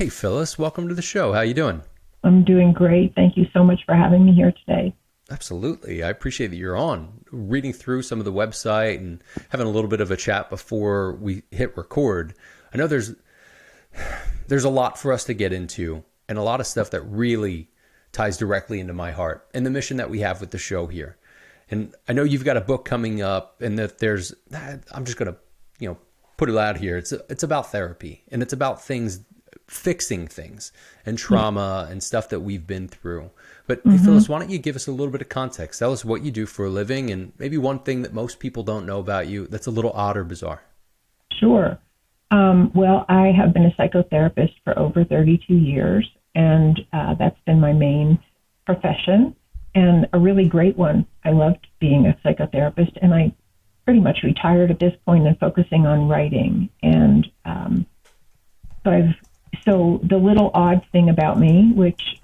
Hey, Phyllis, welcome to the show. How you doing? I'm doing great. Thank you so much for having me here today. Absolutely. I appreciate that you're on. Reading through some of the website and having a little bit of a chat before we hit record. I know there's a lot for us to get into and a lot of stuff that really ties directly into my heart and the mission that we have with the show here. And I know you've got a book coming up and that I'm just going to, put it out here. It's about therapy and it's about fixing things and trauma and stuff that we've been through. But hey, Phyllis, why don't you give us a little bit of context? Tell us what you do for a living and maybe one thing that most people don't know about you that's a little odd or bizarre. Sure. Well, I have been a psychotherapist for over 32 years, and that's been my main profession and a really great one. I loved being a psychotherapist, and I pretty much retired at this point and focusing on writing. And so the little odd thing about me, which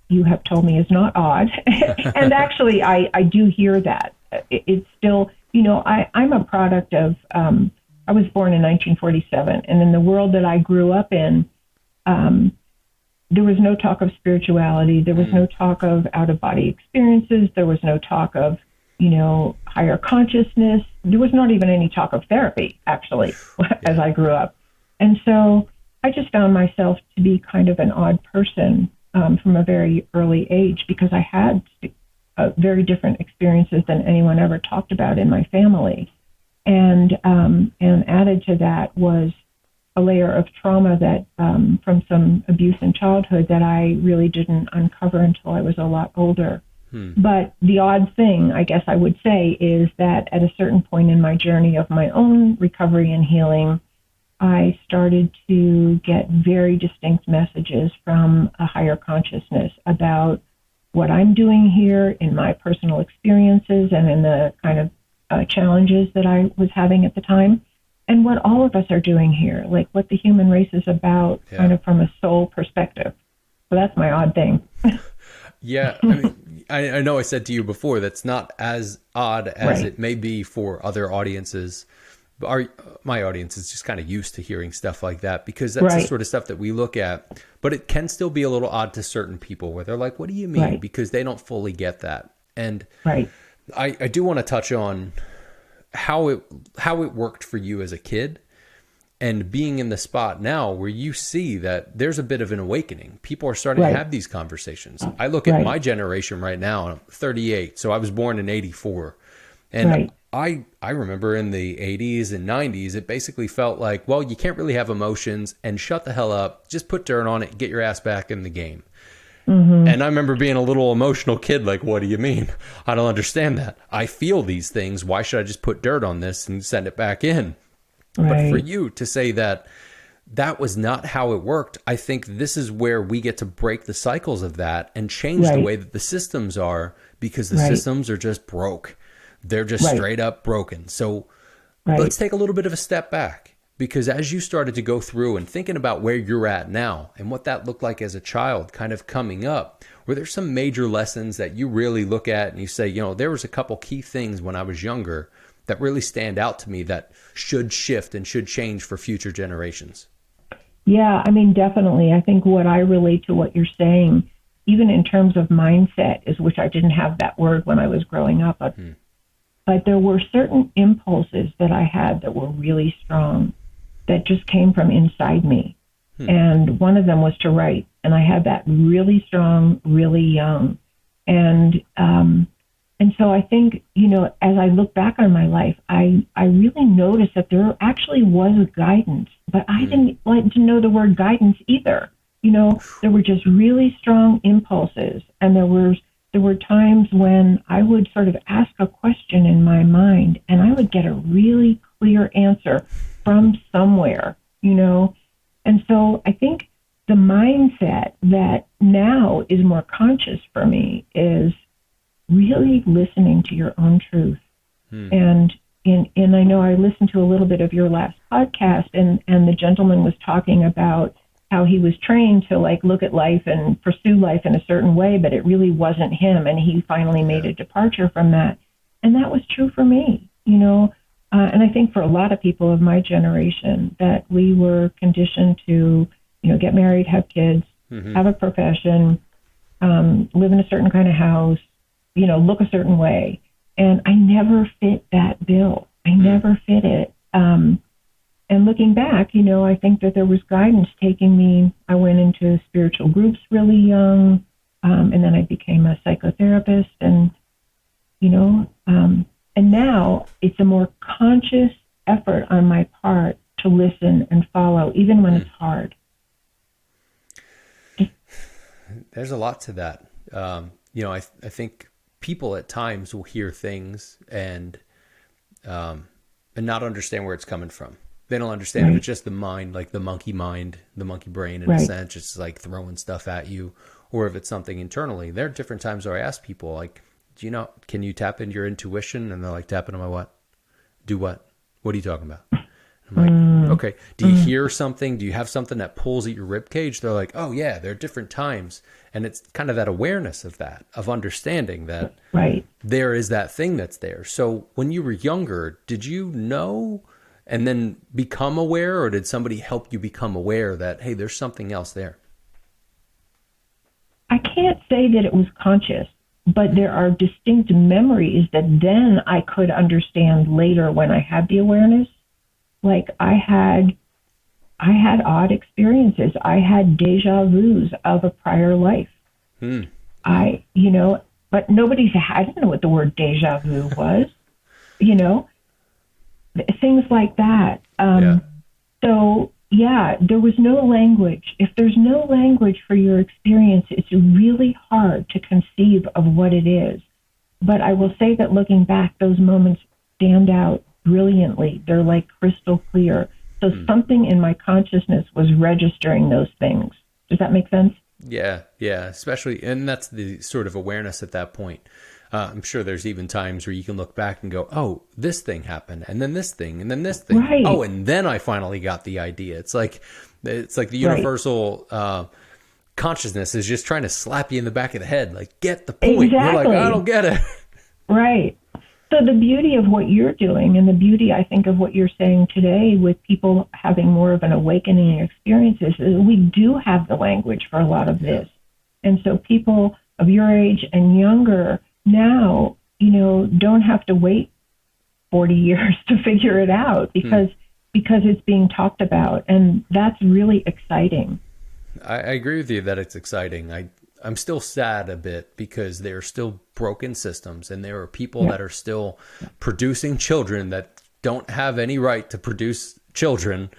you have told me is not odd, and actually I do hear that. It's still, I'm a product of, I was born in 1947, and in the world that I grew up in, there was no talk of spirituality. There was no talk of out-of-body experiences. There was no talk of, higher consciousness. There was not even any talk of therapy, actually, as I grew up. And so I just found myself to be kind of an odd person from a very early age because I had very different experiences than anyone ever talked about in my family. And added to that was a layer of trauma that from some abuse in childhood that I really didn't uncover until I was a lot older. But the odd thing, I guess I would say, is that at a certain point in my journey of my own recovery and healing, I started to get very distinct messages from a higher consciousness about what I'm doing here in my personal experiences and in the kind of challenges that I was having at the time, and what all of us are doing here, like what the human race is about, kind of from a soul perspective. So that's my odd thing. Yeah, I mean, I know I said to you before that's not as odd as it may be for other audiences. My audience is just kind of used to hearing stuff like that because that's the sort of stuff that we look at. But it can still be a little odd to certain people where they're like, what do you mean? Because they don't fully get that. And I do want to touch on how it worked for you as a kid and being in the spot now where you see that there's a bit of an awakening. People are starting to have these conversations. I look at my generation right now, and I'm 38, so I was born in 84. And I remember in the 80s and 90s, it basically felt like, well, you can't really have emotions and shut the hell up. Just put dirt on it, get your ass back in the game. And I remember being a little emotional kid, like, what do you mean? I don't understand that. I feel these things. Why should I just put dirt on this and send it back in? But for you to say that that was not how it worked, I think this is where we get to break the cycles of that and change the way that the systems are, because the systems are just broke. They're just straight up broken. So let's take a little bit of a step back, because as you started to go through and thinking about where you're at now and what that looked like as a child kind of coming up, were there some major lessons that you really look at and you say, there was a couple key things when I was younger that really stand out to me that should shift and should change for future generations? Yeah, I mean, definitely. I think what I relate to what you're saying, even in terms of mindset, is which I didn't have that word when I was growing up. But there were certain impulses that I had that were really strong that just came from inside me. And one of them was to write. And I had that really strong, really young. And so I think, as I look back on my life, I really noticed that there actually was guidance, but I didn't like to know the word guidance either. There were just really strong impulses. And there were times when I would sort of ask a question in my mind and I would get a really clear answer from somewhere, And so I think the mindset that now is more conscious for me is really listening to your own truth. And I know I listened to a little bit of your last podcast, and the gentleman was talking about how he was trained to look at life and pursue life in a certain way, but it really wasn't him. And he finally made a departure from that. And that was true for me, and I think for a lot of people of my generation that we were conditioned to get married, have kids, have a profession, live in a certain kind of house, look a certain way. And I never fit that bill. I never fit it. And looking back, I think that there was guidance taking me. I went into spiritual groups really young, and then I became a psychotherapist. And, and now it's a more conscious effort on my part to listen and follow, even when it's hard. There's a lot to that. I think people at times will hear things and not understand where it's coming from. They don't understand if it's just the mind, like the monkey mind, the monkey brain in a sense, just like throwing stuff at you, or if it's something internally. There are different times where I ask people, like, can you tap into your intuition? And they're like, tap into my what? Do what? What are you talking about? I'm like, okay, do you hear something? Do you have something that pulls at your rib cage? They're like, oh yeah, there are different times. And it's kind of that awareness of that, of understanding that there is that thing that's there. So when you were younger, did you know and then become aware, or did somebody help you become aware that, hey, there's something else there? I can't say that it was conscious, but there are distinct memories that then I could understand later when I had the awareness. Like I had odd experiences. I had deja vus of a prior life. But I didn't know what the word deja vu was, things like that. So there was no language. If there's no language for your experience, it's really hard to conceive of what it is. But I will say that looking back, those moments stand out brilliantly. They're like crystal clear. So something in my consciousness was registering those things. Does that make sense? Yeah. Especially, and that's the sort of awareness at that point. I'm sure there's even times where you can look back and go, oh, this thing happened, and then this thing, and then this thing. Right. Oh, and then I finally got the idea. It's like the universal consciousness is just trying to slap you in the back of the head, like, get the point. Exactly. You're like, I don't get it. Right. So the beauty of what you're doing, and the beauty, I think, of what you're saying today with people having more of an awakening experiences, is we do have the language for a lot of this. And so people of your age and younger now, don't have to wait 40 years to figure it out because it's being talked about. And that's really exciting. I agree with you that it's exciting. I'm still sad a bit because there are still broken systems, and there are people that are still producing children that don't have any right to produce children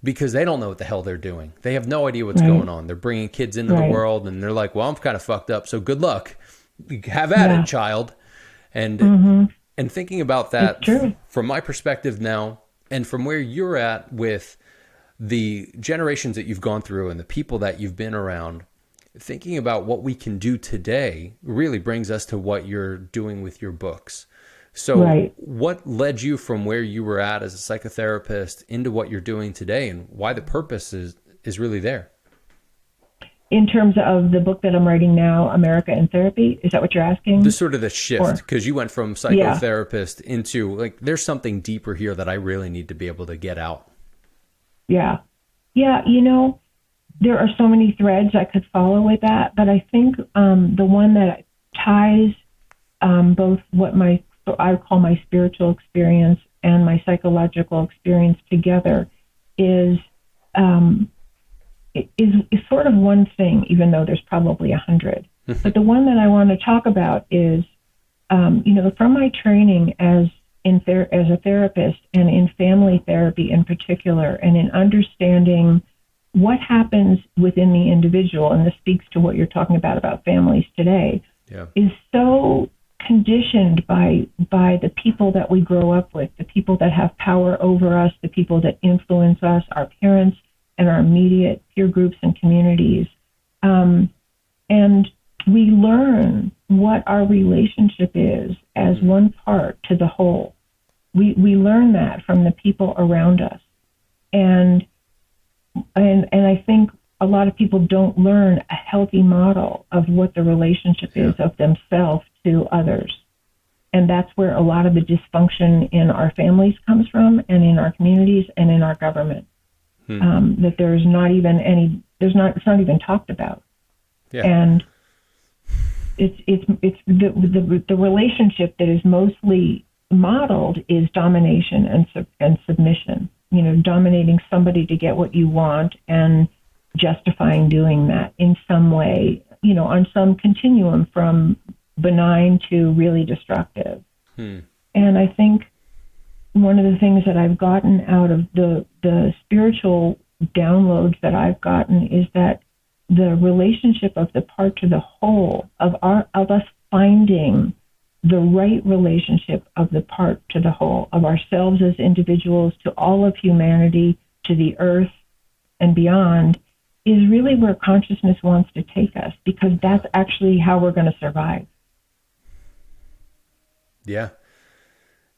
because they don't know what the hell they're doing. They have no idea what's going on. They're bringing kids into the world, and they're like, well, I'm kind of fucked up, so good luck. Have at it, child. And thinking about that from my perspective now, and from where you're at with the generations that you've gone through and the people that you've been around, thinking about what we can do today really brings us to what you're doing with your books. So what led you from where you were at as a psychotherapist into what you're doing today, and why the purpose is really there? In terms of the book that I'm writing now, America in Therapy, is that what you're asking? The sort of the shift, because you went from psychotherapist into, like, there's something deeper here that I really need to be able to get out. Yeah, there are so many threads I could follow with that, but I think the one that ties both what I call my spiritual experience and my psychological experience together is sort of one thing, even though there's probably 100. But the one that I want to talk about is, from my training as a therapist and in family therapy in particular, and in understanding what happens within the individual, and this speaks to what you're talking about families today, is so conditioned by the people that we grow up with, the people that have power over us, the people that influence us, our parents and our immediate peer groups and communities. And we learn what our relationship is as one part to the whole. We learn that from the people around us. And I think a lot of people don't learn a healthy model of what the relationship is of themselves to others. And that's where a lot of the dysfunction in our families comes from, and in our communities, and in our government. that there's not even any, it's not even talked about. Yeah. And it's the relationship that is mostly modeled is domination and submission. You know, dominating somebody to get what you want and justifying doing that in some way, you know, on some continuum from benign to really destructive. And I think one of the things that I've gotten out of the spiritual downloads that I've gotten is that the relationship of the part to the whole of us finding the right relationship of the part to the whole of ourselves as individuals to all of humanity, to the earth and beyond, is really where consciousness wants to take us, because that's actually how we're going to survive. Yeah.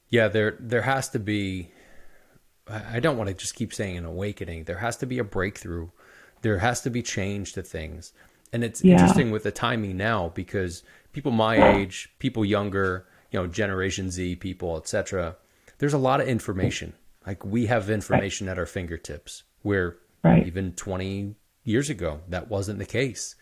Yeah, there has to be, I don't want to just keep saying an awakening. There has to be a breakthrough. There has to be change to things. And it's interesting with the timing now, because people my age, people younger, you know, Generation Z people, etc. There's a lot of information. Like, we have information at our fingertips, where even 20 years ago, that wasn't the case.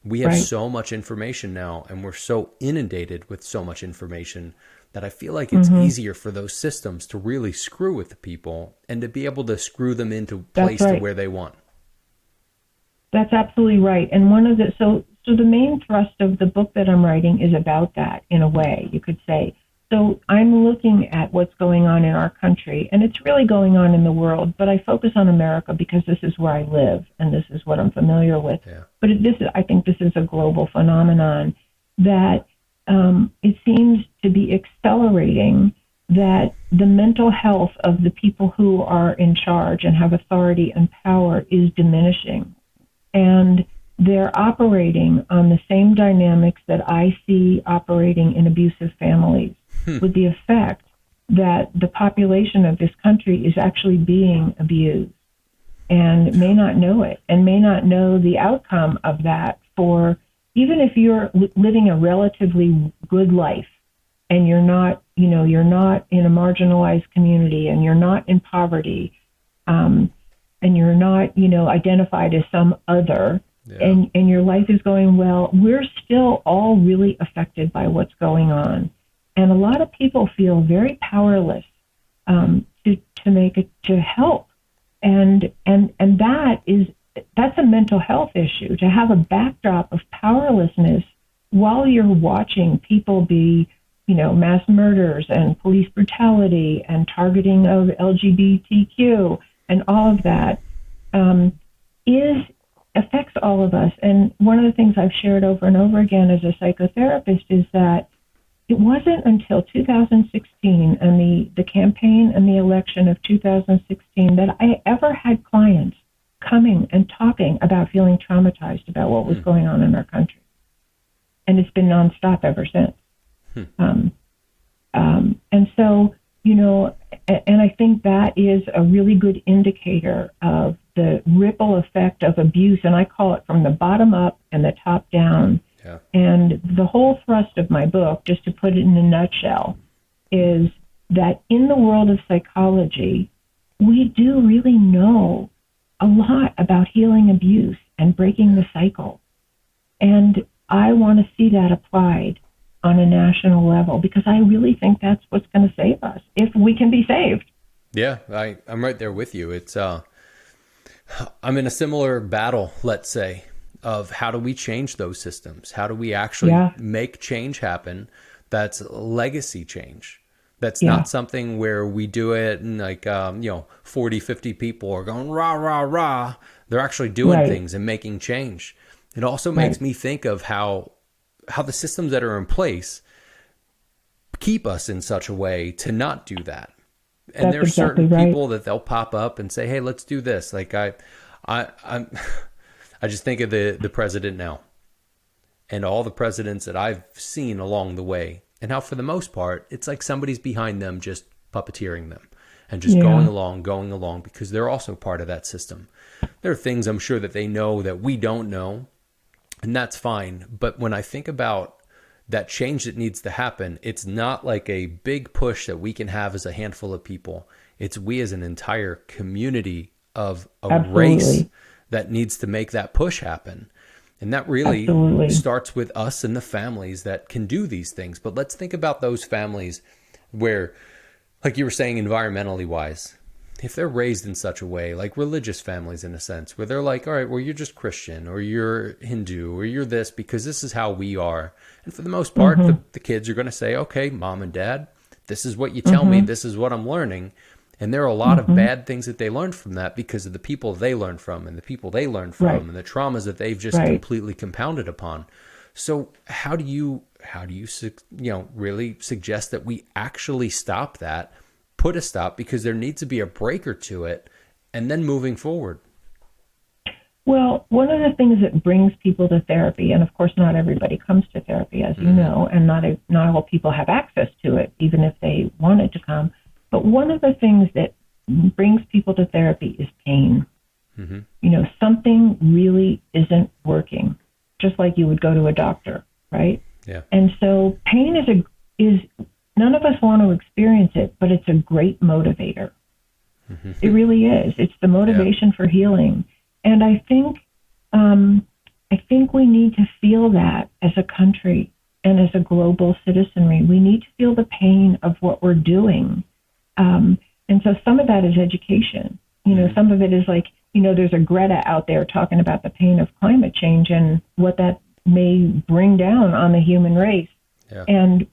We have so much information now, and we're so inundated with so much information that I feel like it's easier for those systems to really screw with the people and to be able to screw them into place to where they want. That's absolutely right. And one of the, so the main thrust of the book that I'm writing is about that, in a way, you could say. So I'm looking at what's going on in our country, and it's really going on in the world, but I focus on America because this is where I live and this is what I'm familiar with. Yeah. But I think this is a global phenomenon that it seems to be accelerating, that the mental health of the people who are in charge and have authority and power is diminishing. And they're operating on the same dynamics that I see operating in abusive families, with the effect that the population of this country is actually being abused and may not know it, and may not know the outcome of that. For even if you're living a relatively good life and you're not, you know, you're not in a marginalized community and you're not in poverty, and you're not, you know, identified as some other, and your life is going well, we're still all really affected by what's going on. And a lot of people feel very powerless to help. And that's a mental health issue, to have a backdrop of powerlessness while you're watching people be, you know, mass murders and police brutality and targeting of LGBTQ and all of that, affects all of us. And one of the things I've shared over and over again as a psychotherapist is that it wasn't until 2016 and the campaign and the election of 2016 that I ever had clients coming and talking about feeling traumatized about what was going on in our country. And it's been nonstop ever since. And so, you know, and I think that is a really good indicator of the ripple effect of abuse. And I call it from the bottom up and the top down. Yeah. And the whole thrust of my book, just to put it in a nutshell, is that in the world of psychology, we do really know a lot about healing abuse and breaking the cycle. And I want to see that applied on a national level, because I really think that's what's going to save us, if we can be saved. Yeah, I'm right there with you. It's I'm in a similar battle, let's say, of how do we change those systems? How do we actually make change happen? That's legacy change. That's not something where we do it and 40, 50 people are going rah, rah, rah. They're actually doing things and making change. It also makes me think of how the systems that are in place keep us in such a way to not do that. And there are certain people that they'll pop up and say, hey, let's do this. Like I just think of the president now and all the presidents that I've seen along the way, and how for the most part, it's like somebody's behind them just puppeteering them and just going along because they're also part of that system. There are things I'm sure that they know that we don't know, and that's fine. But when I think about that change that needs to happen, it's not like a big push that we can have as a handful of people. It's we as an entire community of a race Absolutely. that needs to make that push happen. And that really Absolutely. starts with us and the families that can do these things. But let's think about those families where, like you were saying, environmentally wise, if they're raised in such a way, like religious families in a sense, where they're like, all right, well, you're just Christian or you're Hindu or you're this because this is how we are. And for the most part, Mm-hmm. the kids are going to say, okay, mom and dad, this is what you tell me. Mm-hmm. This is what I'm learning. And there are a lot of Mm-hmm. bad things that they learned from that because of the people they learned from and the people they learned Right. from and the traumas that they've just Right. completely compounded upon. So how do you really suggest that we actually stop that, put a stop, because there needs to be a breaker to it, and then moving forward? Well, one of the things that brings people to therapy, and of course not everybody comes to therapy, as you know, and not all people have access to it, even if they wanted to come. But one of the things that brings people to therapy is pain. Mm-hmm. You know, something really isn't working, just like you would go to a doctor, right? Yeah. And so pain is none of us want to experience it, but it's a great motivator. Mm-hmm. It really is. It's the motivation for healing. And I think we need to feel that as a country and as a global citizenry. We need to feel the pain of what we're doing. And so some of that is education. You know, some of it is like, you know, there's a Greta out there talking about the pain of climate change and what that may bring down on the human race. Yeah. And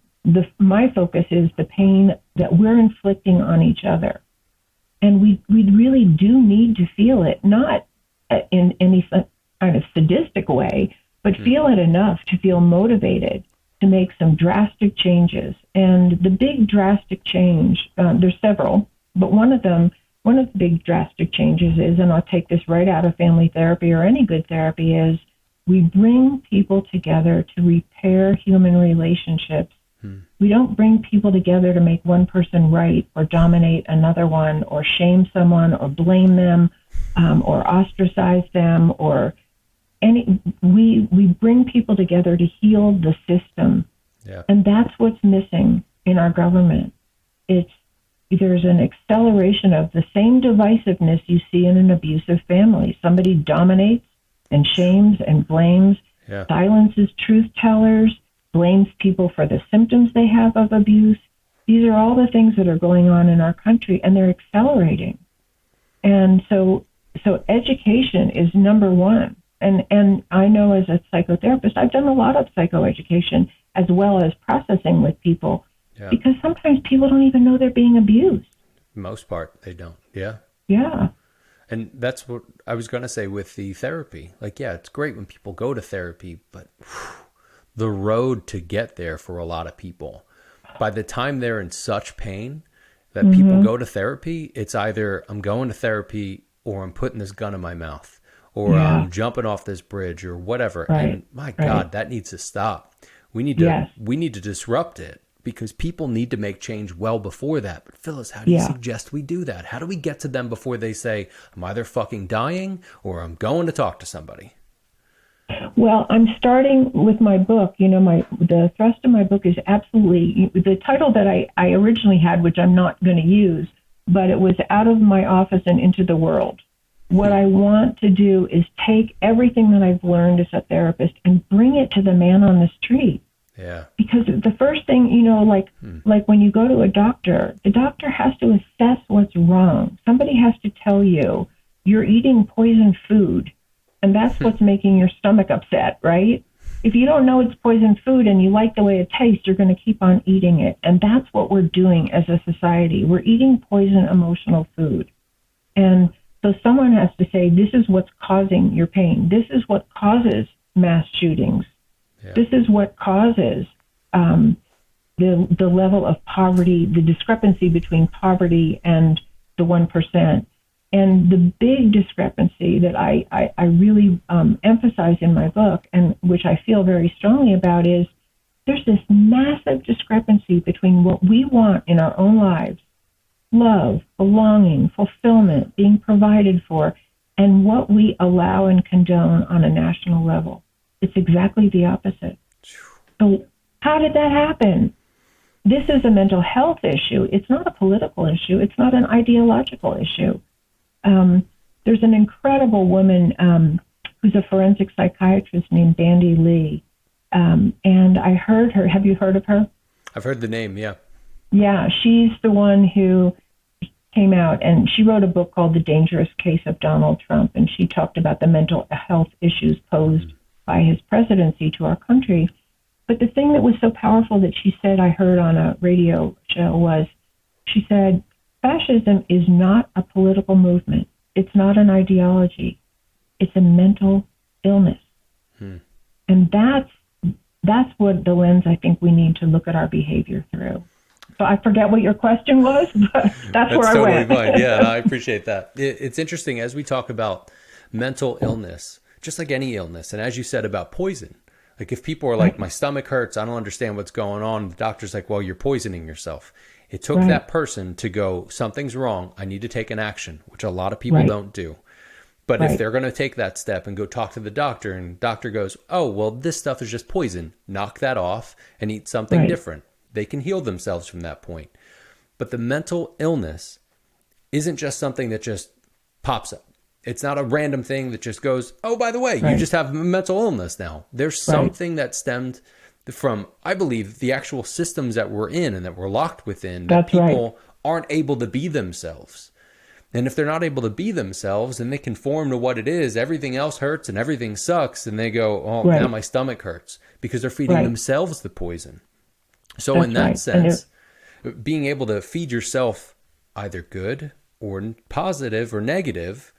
my focus is the pain that we're inflicting on each other. And we really do need to feel it, not in any kind of sadistic way, but feel it enough to feel motivated to make some drastic changes. And the big drastic change, there's several, but one of the big drastic changes is, and I'll take this right out of family therapy or any good therapy, is we bring people together to repair human relationships. We don't bring people together to make one person right or dominate another one or shame someone or blame them or ostracize them or we bring people together to heal the system. Yeah. And that's what's missing in our government. There's an acceleration of the same divisiveness you see in an abusive family. Somebody dominates and shames and blames, silences truth tellers, blames people for the symptoms they have of abuse. These are all the things that are going on in our country, and they're accelerating. And so education is number one. And I know as a psychotherapist, I've done a lot of psychoeducation as well as processing with people because sometimes people don't even know they're being abused. Most part, they don't. Yeah. Yeah. And that's what I was going to say with the therapy. Like, yeah, it's great when people go to therapy, but the road to get there for a lot of people, by the time they're in such pain that people go to therapy, it's either I'm going to therapy or I'm putting this gun in my mouth or I'm jumping off this bridge or whatever. Right. And my God, that needs to stop. We need to disrupt it because people need to make change well before that. But Phyllis, how do you suggest we do that? How do we get to them before they say, I'm either fucking dying or I'm going to talk to somebody? Well, I'm starting with my book. You know, the thrust of my book is absolutely the title that I originally had, which I'm not going to use, but it was Out of My Office and Into the World. What I want to do is take everything that I've learned as a therapist and bring it to the man on the street. Yeah. Because the first thing, you know, like when you go to a doctor, the doctor has to assess what's wrong. Somebody has to tell you you're eating poison food. And that's what's making your stomach upset, right? If you don't know it's poison food and you like the way it tastes, you're going to keep on eating it. And that's what we're doing as a society. We're eating poison emotional food. And so someone has to say, this is what's causing your pain. This is what causes mass shootings. Yeah. This is what causes the level of poverty, the discrepancy between poverty and the 1%. And the big discrepancy that I really emphasize in my book, and which I feel very strongly about, is there's this massive discrepancy between what we want in our own lives, love, belonging, fulfillment, being provided for, and what we allow and condone on a national level. It's exactly the opposite. So how did that happen? This is a mental health issue. It's not a political issue. It's not an ideological issue. there's an incredible woman who's a forensic psychiatrist named Bandy Lee. And I heard her. Have you heard of her? I've heard the name, yeah. Yeah, she's the one who came out, and she wrote a book called The Dangerous Case of Donald Trump, and she talked about the mental health issues posed by his presidency to our country. But the thing that was so powerful that she said, I heard on a radio show, was she said, fascism is not a political movement. It's not an ideology. It's a mental illness. And that's what the lens I think we need to look at our behavior through. So I forget what your question was, but that's where I totally went. Fine. Yeah, no, I appreciate that. It's interesting as we talk about mental illness, just like any illness. And as you said about poison, like if people are like, my stomach hurts, I don't understand what's going on. The doctor's like, well, you're poisoning yourself. It took that person to go, something's wrong. I need to take an action, which a lot of people don't do. But if they're going to take that step and go talk to the doctor, and the doctor goes, oh, well, this stuff is just poison, knock that off and eat something different. They can heal themselves from that point. But the mental illness isn't just something that just pops up. It's not a random thing that just goes, oh, by the way, you just have mental illness now. There's something that stemmed from, I believe, the actual systems that we're in and that we're locked within, that people aren't able to be themselves. And if they're not able to be themselves and they conform to what it is, everything else hurts and everything sucks. And they go, oh, now my stomach hurts, because they're feeding themselves the poison. So in that sense, being able to feed yourself either good or positive or negative,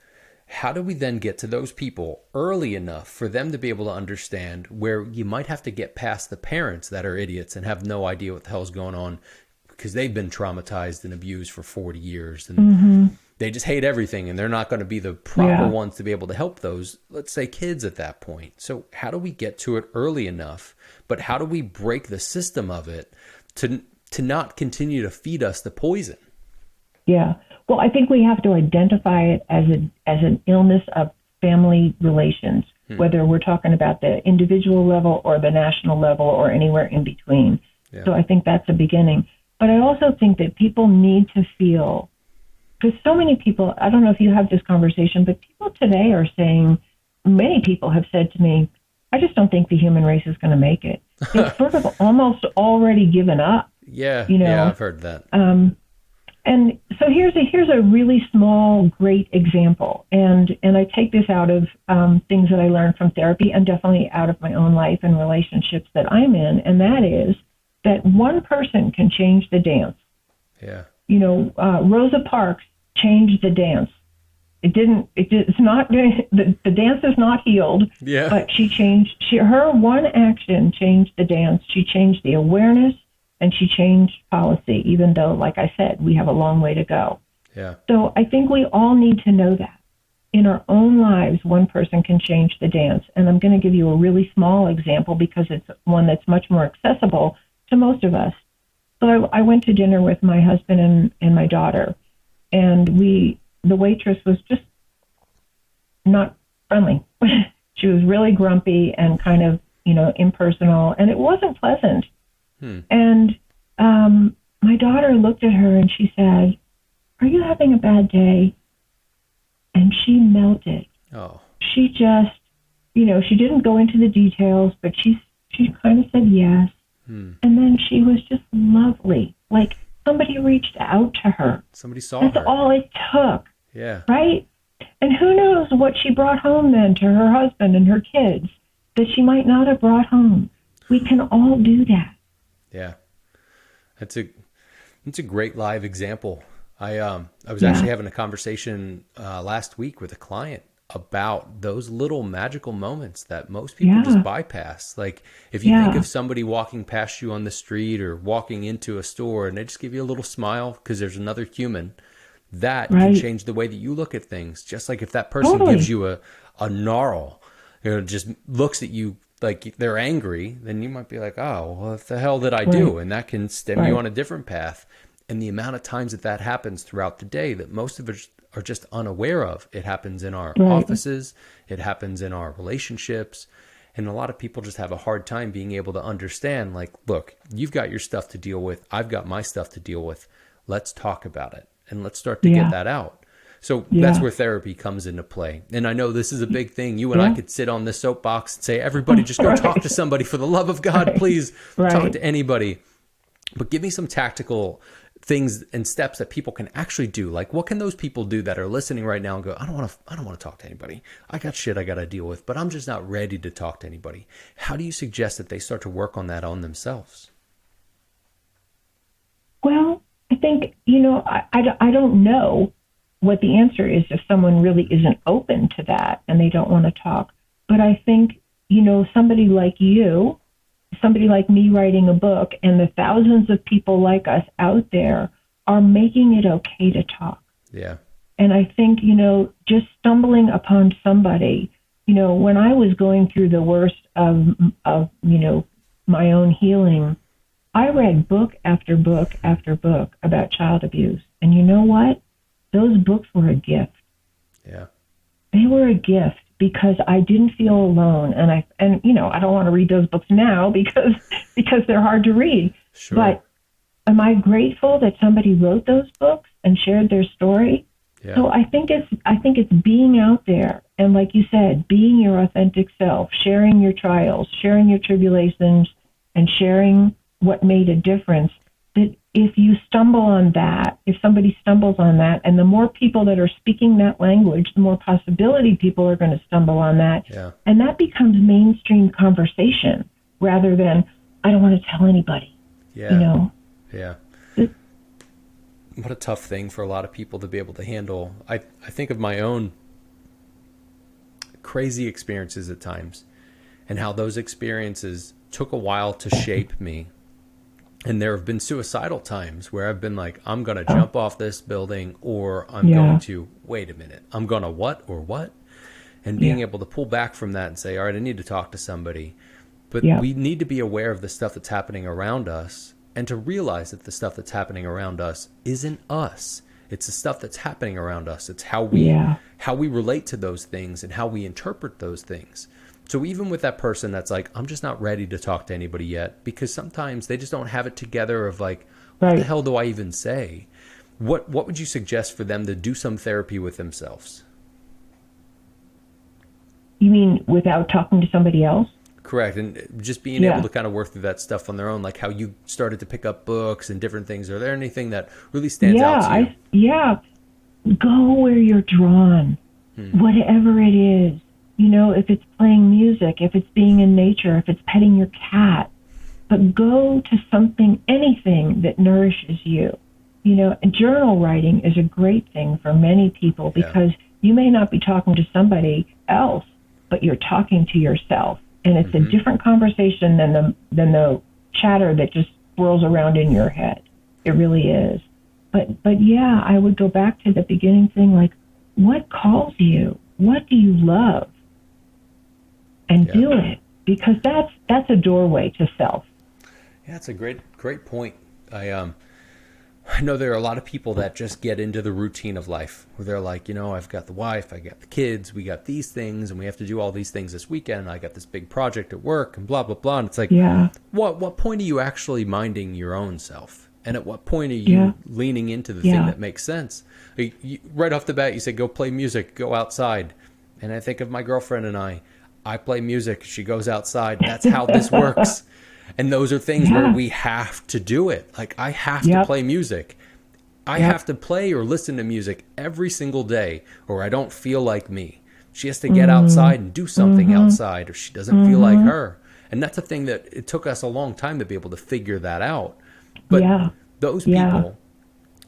how do we then get to those people early enough for them to be able to understand where you might have to get past the parents that are idiots and have no idea what the hell's going on because they've been traumatized and abused for 40 years and they just hate everything and they're not going to be the proper ones to be able to help those, let's say, kids at that point. So how do we get to it early enough? But how do we break the system of it to not continue to feed us the poison? Yeah. Well, I think we have to identify it as an illness of family relations, whether we're talking about the individual level or the national level or anywhere in between. So I think that's a beginning. But I also think that people need to feel, because so many people, I don't know if you have this conversation, but people today are saying, many people have said to me, I just don't think the human race is going to make it. It's sort of almost already given up. Yeah, you know? Yeah, I've heard that. And so here's a really small, great example. And I take this out of things that I learned from therapy and definitely out of my own life and relationships that I'm in. And that is that one person can change the dance. Yeah. You know, Rosa Parks changed the dance. It's not, the dance is not healed, but her one action changed the dance. She changed the awareness and she changed policy, even though, like I said, we have a long way to go. Yeah. So I think we all need to know that in our own lives, one person can change the dance. And I'm going to give you a really small example because it's one that's much more accessible to most of us. So I went to dinner with my husband and my daughter, and the waitress was just not friendly. She was really grumpy and kind of, impersonal, and it wasn't pleasant. And my daughter looked at her and she said, "Are you having a bad day?" And she melted. Oh. She just, she didn't go into the details, but she kind of said yes. And then she was just lovely. Like somebody reached out to her. Somebody saw her. That's all it took. Yeah. Right? And who knows what she brought home then to her husband and her kids that she might not have brought home. We can all do that. Yeah. That's a great live example. I was actually having a conversation last week with a client about those little magical moments that most people just bypass. Like if you think of somebody walking past you on the street or walking into a store and they just give you a little smile because there's another human, that can change the way that you look at things. Just like if that person gives you a gnarl, just looks at you like they're angry, then you might be like, oh, well, what the hell did I do? And that can stem you on a different path. And the amount of times that happens throughout the day that most of us are just unaware of. It happens in our offices. It happens in our relationships. And a lot of people just have a hard time being able to understand, like, look, you've got your stuff to deal with. I've got my stuff to deal with. Let's talk about it. And let's start to get that out. So that's where therapy comes into play. And I know this is a big thing. You and I could sit on this soapbox and say, everybody just go talk to somebody, for the love of God, please talk to anybody. But give me some tactical things and steps that people can actually do. Like, what can those people do that are listening right now and go, I don't want to talk to anybody. I got shit I got to deal with, but I'm just not ready to talk to anybody. How do you suggest that they start to work on that on themselves? Well, I think, I don't know what the answer is if someone really isn't open to that and they don't want to talk. But I think, somebody like you, somebody like me writing a book, and the thousands of people like us out there are making it okay to talk. Yeah. And I think, just stumbling upon somebody, when I was going through the worst of my own healing, I read book after book after book about child abuse. And you know what? Those books were a gift. Yeah. They were a gift because I didn't feel alone. And I don't want to read those books now because they're hard to read. Sure. But am I grateful that somebody wrote those books and shared their story? Yeah. So I think it's being out there. And like you said, being your authentic self, sharing your trials, sharing your tribulations, and sharing what made a difference. That if you stumble on that, if somebody stumbles on that, and the more people that are speaking that language, the more possibility people are going to stumble on that. Yeah. And that becomes mainstream conversation rather than, I don't want to tell anybody. Yeah. Yeah. What a tough thing for a lot of people to be able to handle. I think of my own crazy experiences at times and how those experiences took a while to shape me. And there have been suicidal times where I've been like, I'm going to jump off this building, or I'm going to, wait a minute, I'm going to what or what? And being able to pull back from that and say, all right, I need to talk to somebody. But we need to be aware of the stuff that's happening around us and to realize that the stuff that's happening around us isn't us. It's the stuff that's happening around us. It's how we relate to those things and how we interpret those things. So even with that person that's like, I'm just not ready to talk to anybody yet, because sometimes they just don't have it together of like, what the hell do I even say? What would you suggest for them to do some therapy with themselves? You mean without talking to somebody else? Correct. And just being able to kind of work through that stuff on their own, like how you started to pick up books and different things. Are there anything that really stands out to you? Go where you're drawn, whatever it is. If it's playing music, if it's being in nature, if it's petting your cat, but go to something, anything that nourishes you. And journal writing is a great thing for many people because you may not be talking to somebody else, but you're talking to yourself. And it's a different conversation than the chatter that just swirls around in your head. It really is. But I would go back to the beginning thing, like, what calls you? What do you love? And do it, because that's a doorway to self. Yeah, it's a great point. I know there are a lot of people that just get into the routine of life where they're like, I've got the wife, I got the kids, we got these things, and we have to do all these things this weekend. I got this big project at work and blah, blah, blah. And it's like, what point are you actually minding your own self? And at what point are you leaning into the thing that makes sense? Right off the bat, you say, go play music, go outside. And I think of my girlfriend and I play music, she goes outside. That's how this works. And those are things where we have to do it. Like, I have to play music. I have to play or listen to music every single day, or I don't feel like me. She has to get outside and do something outside, or she doesn't feel like her. And that's a thing that it took us a long time to be able to figure that out. But those people,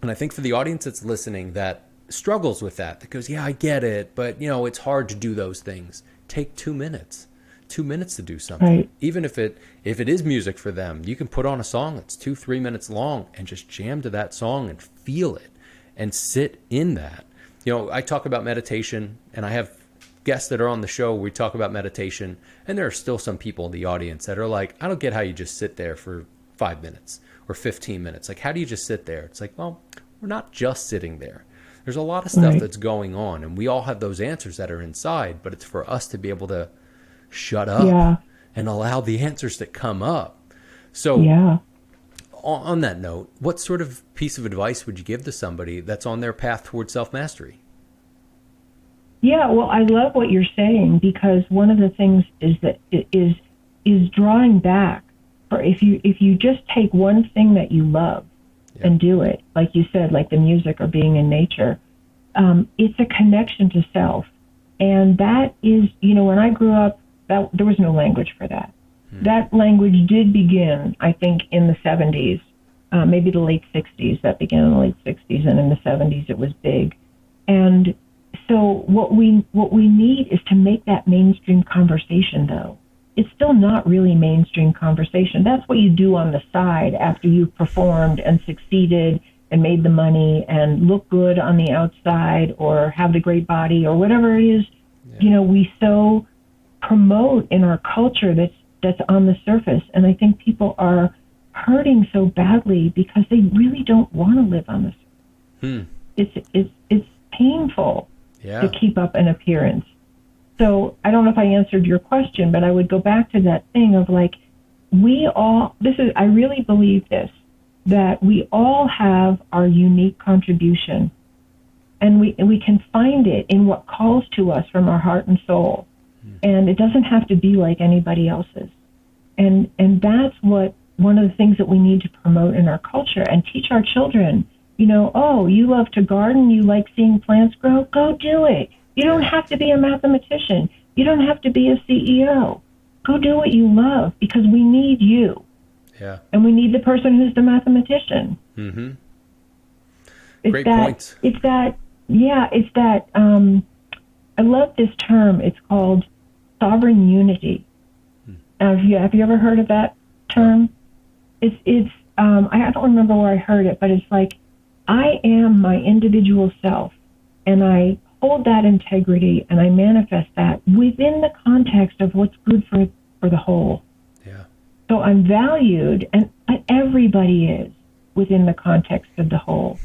and I think for the audience that's listening that struggles with that goes, I get it, but it's hard to do those things. Take 2 minutes to do something. Right. Even if it is music for them, you can put on a song that's 2-3 minutes long and just jam to that song and feel it and sit in that. I talk about meditation, and I have guests that are on the show. We talk about meditation, and there are still some people in the audience that are like, I don't get how you just sit there for 5 minutes or 15 minutes. Like, how do you just sit there? It's like, well, we're not just sitting there. There's a lot of stuff that's going on, and we all have those answers that are inside, but it's for us to be able to shut up and allow the answers to come up. So on that note, what sort of piece of advice would you give to somebody that's on their path towards self-mastery? Yeah, well, I love what you're saying, because one of the things is that is drawing back. For if you just take one thing that you love Yeah. and do it, like you said, like the music or being in nature, it's a connection to self. And that is, when I grew up, there was no language for that. That language did begin, I think, in the 70s, maybe the late 60s. That began in the late 60s, and in the 70s it was big. And so what we need is to make that mainstream conversation, though. It's still not really mainstream conversation. That's what you do on the side after you've performed and succeeded and made the money and look good on the outside or have the great body or whatever it is. Yeah. We so promote in our culture that's on the surface. And I think people are hurting so badly because they really don't want to live on the surface. It's painful to Yeah. keep up an appearance. So I don't know if I answered your question, but I would go back to that thing of like, I really believe this, that we all have our unique contribution, and we can find it in what calls to us from our heart and soul. And it doesn't have to be like anybody else's. And that's one of the things that we need to promote in our culture and teach our children. Oh, you love to garden, you like seeing plants grow, go do it. You don't have to be a mathematician. You don't have to be a CEO. Go do what you love, because we need you. Yeah. And we need the person who's the mathematician. Mm-hmm. It's Great that, points. It's that, I love this term. It's called sovereign unity. Have you ever heard of that term? I don't remember where I heard it, but it's like, I am my individual self, and I hold that integrity and I manifest that within the context of what's good for the whole. Yeah. So I'm valued, and everybody is within the context of the whole.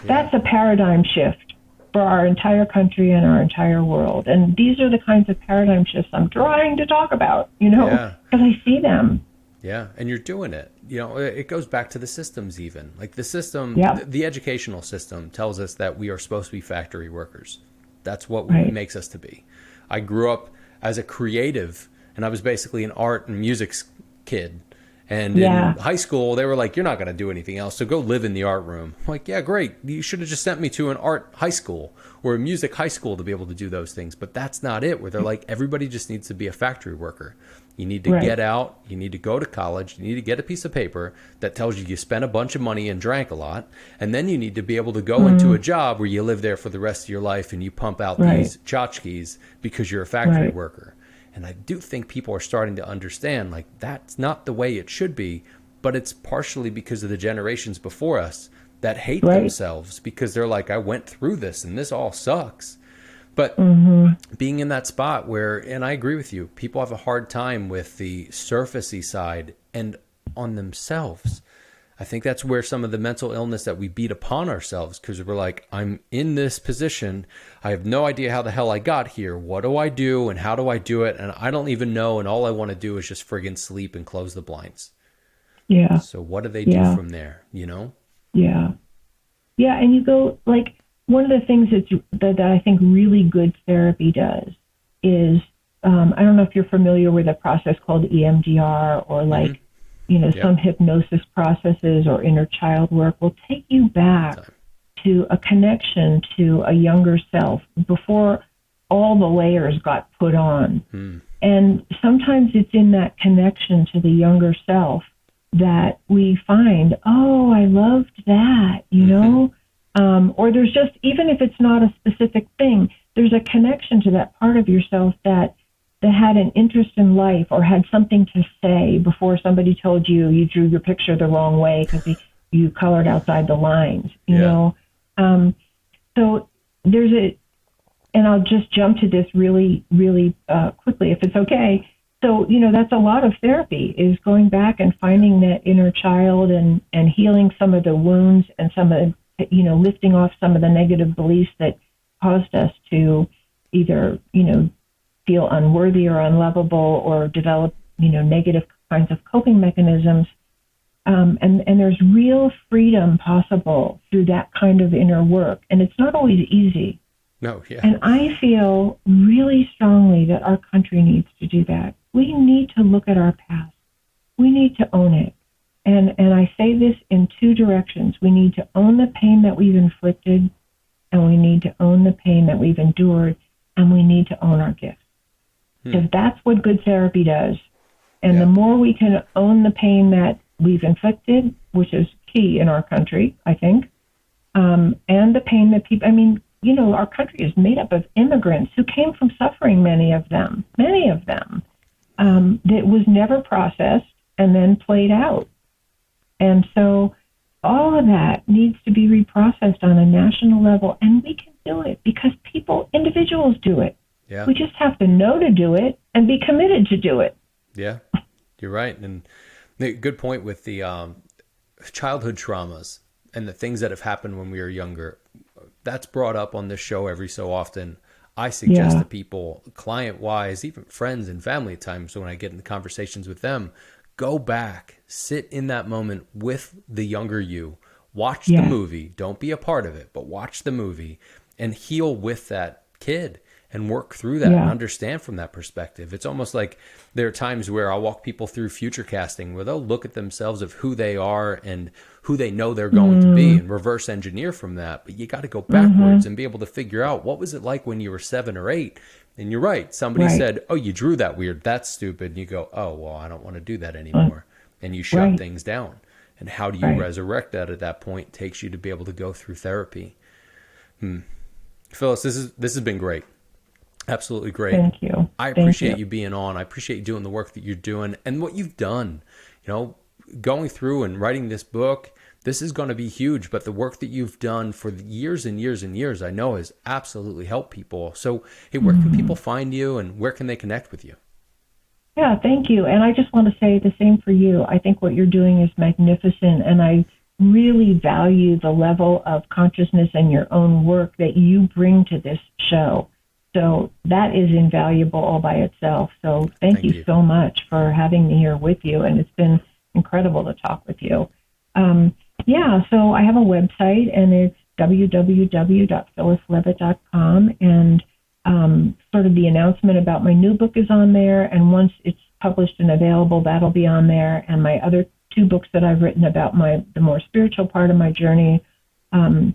Yeah. That's a paradigm shift for our entire country and our entire world. And these are the kinds of paradigm shifts I'm trying to talk about, because I see them. Yeah, and you're doing it. It goes back to the systems even. Like the system, the educational system tells us that we are supposed to be factory workers. That's what makes us to be. I grew up as a creative, and I was basically an art and music kid. And in high school, they were like, you're not going to do anything else, so go live in the art room. I'm like, yeah, great. You should have just sent me to an art high school or a music high school to be able to do those things. But that's not it, where they're like, everybody just needs to be a factory worker. You need to get out. You need to go to college. You need to get a piece of paper that tells you spent a bunch of money and drank a lot. And then you need to be able to go into a job where you live there for the rest of your life and you pump out these tchotchkes because you're a factory worker. And I do think people are starting to understand, like, that's not the way it should be, but it's partially because of the generations before us that hate themselves because they're like, I went through this and this all sucks. But being in that spot where, and I agree with you, people have a hard time with the surfacey side and on themselves. I think that's where some of the mental illness that we beat upon ourselves, because we're like, I'm in this position. I have no idea how the hell I got here. What do I do and how do I do it? And I don't even know. And all I want to do is just friggin' sleep and close the blinds. Yeah. So what do they do from there? Yeah. Yeah. And you go, like, one of the things that I think really good therapy does is, I don't know if you're familiar with a process called EMDR or like, some hypnosis processes or inner child work will take you back to a connection to a younger self before all the layers got put on. And sometimes it's in that connection to the younger self that we find, oh, I loved that, or there's just, even if it's not a specific thing, there's a connection to that part of yourself that had an interest in life or had something to say before somebody told you drew your picture the wrong way because you colored outside the lines, you know. So there's and I'll just jump to this really, really quickly, if it's okay. So, that's a lot of therapy, is going back and finding that inner child and healing some of the wounds and some of, lifting off some of the negative beliefs that caused us to either, feel unworthy or unlovable or develop, negative kinds of coping mechanisms. And there's real freedom possible through that kind of inner work. And it's not always easy. No, yeah. And I feel really strongly that our country needs to do that. We need to look at our past. We need to own it. And I say this in two directions. We need to own the pain that we've inflicted, and we need to own the pain that we've endured, and we need to own our gifts. Because that's what good therapy does. And the more we can own the pain that we've inflicted, which is key in our country, I think, and the pain that people, I mean, you know, our country is made up of immigrants who came from suffering, many of them, that was never processed and then played out. And so all of that needs to be reprocessed on a national level, and we can do it because individuals do it. Yeah. We just have to know to do it and be committed to do it. Yeah, you're right. And good point with the childhood traumas and the things that have happened when we were younger. That's brought up on this show every so often. I suggest to people, client-wise, even friends and family at times when I get into conversations with them, go back, sit in that moment with the younger you, watch the movie. Don't be a part of it, but watch the movie and heal with that kid and work through that and understand from that perspective. It's almost like there are times where I'll walk people through future casting where they'll look at themselves of who they are and who they know they're going to be and reverse engineer from that. But you got to go backwards and be able to figure out what was it like when you were 7 or 8. And you're right. Somebody said, oh, you drew that weird. That's stupid. And you go, oh, well, I don't want to do that anymore. And you shut things down. And how do you resurrect that at that point? It takes you to be able to go through therapy. Phyllis, this has been great. Absolutely great. Thank you. I appreciate you being on. I appreciate you doing the work that you're doing and what you've done. You know, going through and writing this book, this is going to be huge, but the work that you've done for years and years and years, I know has absolutely helped people. So, hey, where can people find you and where can they connect with you? Yeah, thank you. And I just want to say the same for you. I think what you're doing is magnificent, and I really value the level of consciousness and your own work that you bring to this show. So that is invaluable all by itself. So thank you so much for having me here with you. And it's been incredible to talk with you. So I have a website, and it's www.phyllisleavitt.com. And sort of the announcement about my new book is on there. And once it's published and available, that'll be on there. And my other 2 books that I've written about the more spiritual part of my journey, A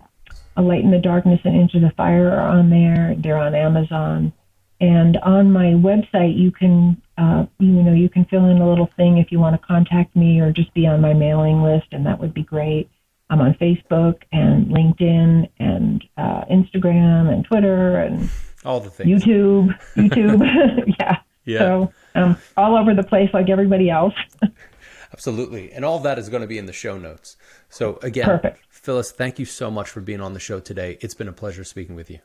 Light in the Darkness and Into the Fire, are on there. They're on Amazon. And on my website, you can, you can fill in a little thing if you want to contact me or just be on my mailing list, and that would be great. I'm on Facebook and LinkedIn and Instagram and Twitter and all the things. YouTube. Yeah. So all over the place like everybody else. Absolutely. And all of that is going to be in the show notes. So again, Perfect. Phyllis, thank you so much for being on the show today. It's been a pleasure speaking with you.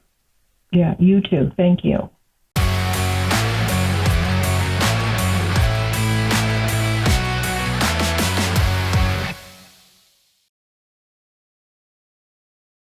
Yeah, you too. Thank you.